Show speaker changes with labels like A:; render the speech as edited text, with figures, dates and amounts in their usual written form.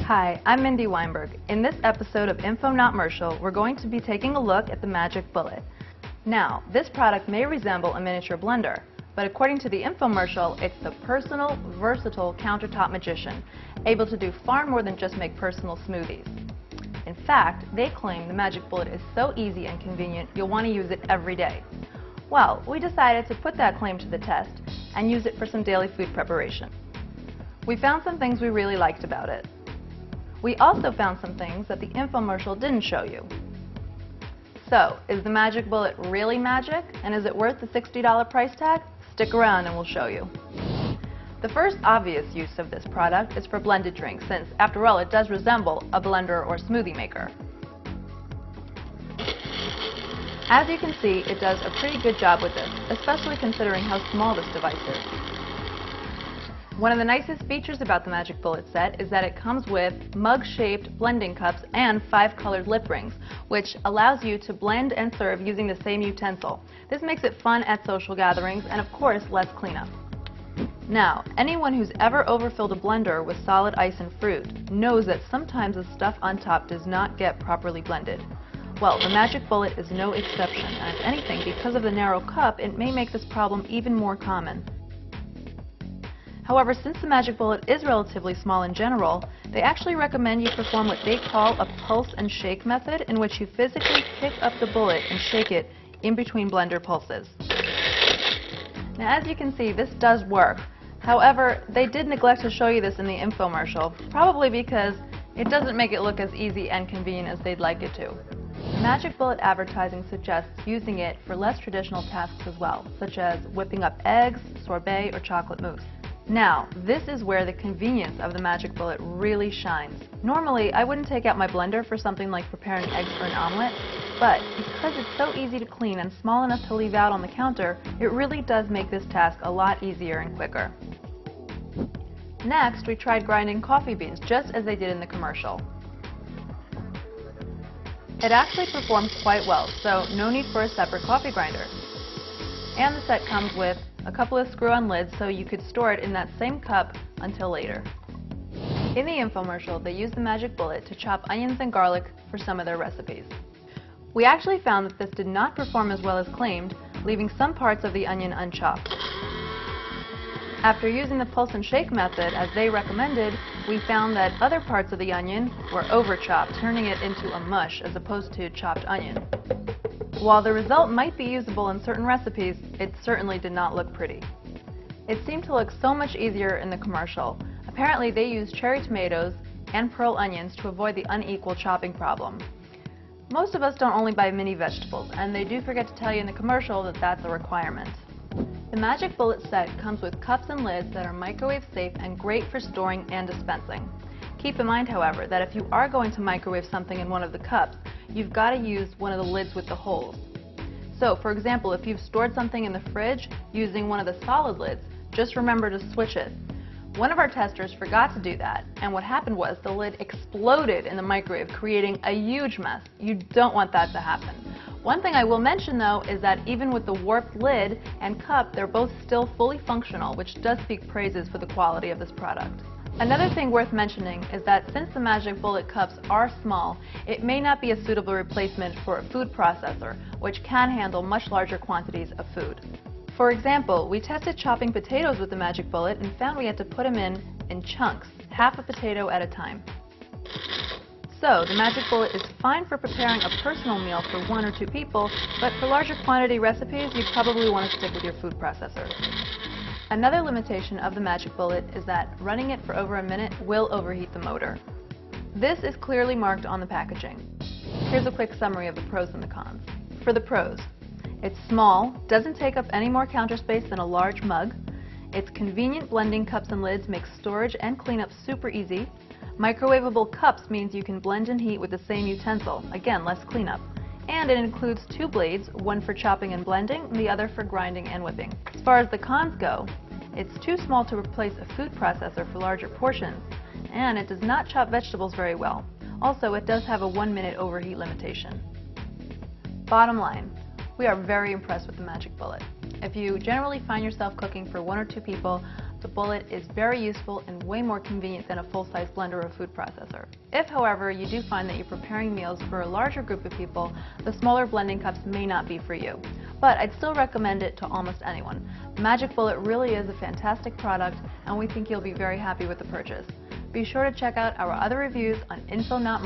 A: Hi, I'm Mindy Weinberg. In this episode of Info Not Mercial, we're going to be taking a look at the Magic Bullet. Now, this product may resemble a miniature blender, but according to the infomercial, it's the personal, versatile countertop magician, able to do far more than just make personal smoothies. In fact, they claim the Magic Bullet is so easy and convenient, you'll want to use it every day. Well, we decided to put that claim to the test and use it for some daily food preparation. We found some things we really liked about it. We also found some things that the infomercial didn't show you. So, is the Magic Bullet really magic? And is it worth the $60 price tag? Stick around and we'll show you. The first obvious use of this product is for blended drinks, since, after all, it does resemble a blender or smoothie maker. As you can see, it does a pretty good job with this, especially considering how small this device is. One of the nicest features about the Magic Bullet set is that it comes with mug-shaped blending cups and 5 colored lip rings, which allows you to blend and serve using the same utensil. This makes it fun at social gatherings and, of course, less cleanup. Now, anyone who's ever overfilled a blender with solid ice and fruit knows that sometimes the stuff on top does not get properly blended. Well, the Magic Bullet is no exception, and if anything, because of the narrow cup, it may make this problem even more common. However, since the Magic Bullet is relatively small in general, they actually recommend you perform what they call a pulse and shake method, in which you physically pick up the bullet and shake it in between blender pulses. Now, as you can see, this does work. However, they did neglect to show you this in the infomercial, probably because it doesn't make it look as easy and convenient as they'd like it to. Magic Bullet advertising suggests using it for less traditional tasks as well, such as whipping up eggs, sorbet, or chocolate mousse. Now, this is where the convenience of the Magic Bullet really shines. Normally, I wouldn't take out my blender for something like preparing eggs for an omelet, but because it's so easy to clean and small enough to leave out on the counter, it really does make this task a lot easier and quicker. Next, we tried grinding coffee beans just as they did in the commercial. It actually performs quite well, so no need for a separate coffee grinder. And the set comes with a couple of screw-on lids so you could store it in that same cup until later. In the infomercial, they used the Magic Bullet to chop onions and garlic for some of their recipes. We actually found that this did not perform as well as claimed, leaving some parts of the onion unchopped. After using the pulse and shake method as they recommended, we found that other parts of the onion were over-chopped, turning it into a mush as opposed to chopped onion. While the result might be usable in certain recipes, it certainly did not look pretty. It seemed to look so much easier in the commercial. Apparently they used cherry tomatoes and pearl onions to avoid the unequal chopping problem. Most of us don't only buy mini vegetables, and they do forget to tell you in the commercial that that's a requirement. The Magic Bullet set comes with cups and lids that are microwave safe and great for storing and dispensing. Keep in mind, however, that if you are going to microwave something in one of the cups, you've got to use one of the lids with the holes. So, for example, if you've stored something in the fridge using one of the solid lids, just remember to switch it. One of our testers forgot to do that, and what happened was the lid exploded in the microwave, creating a huge mess. You don't want that to happen. One thing I will mention, though, is that even with the warped lid and cup, they're both still fully functional, which does speak praises for the quality of this product. Another thing worth mentioning is that since the Magic Bullet cups are small, it may not be a suitable replacement for a food processor, which can handle much larger quantities of food. For example, we tested chopping potatoes with the Magic Bullet and found we had to put them in chunks, half a potato at a time. So, the Magic Bullet is fine for preparing a personal meal for 1 or 2 people, but for larger quantity recipes, you'd probably want to stick with your food processor. Another limitation of the Magic Bullet is that running it for over a minute will overheat the motor. This is clearly marked on the packaging. Here's a quick summary of the pros and the cons. For the pros, it's small, doesn't take up any more counter space than a large mug. Its convenient blending cups and lids makes storage and cleanup super easy. Microwavable cups means you can blend and heat with the same utensil, again, less cleanup. And it includes 2 blades, one for chopping and blending, and the other for grinding and whipping. As far as the cons go, it's too small to replace a food processor for larger portions, and it does not chop vegetables very well. Also, it does have a 1-minute overheat limitation. Bottom line, we are very impressed with the Magic Bullet. If you generally find yourself cooking for 1 or 2 people, the Bullet is very useful and way more convenient than a full-size blender or food processor. If, however, you do find that you're preparing meals for a larger group of people, the smaller blending cups may not be for you. But I'd still recommend it to almost anyone. The Magic Bullet really is a fantastic product, and we think you'll be very happy with the purchase. Be sure to check out our other reviews on Info Not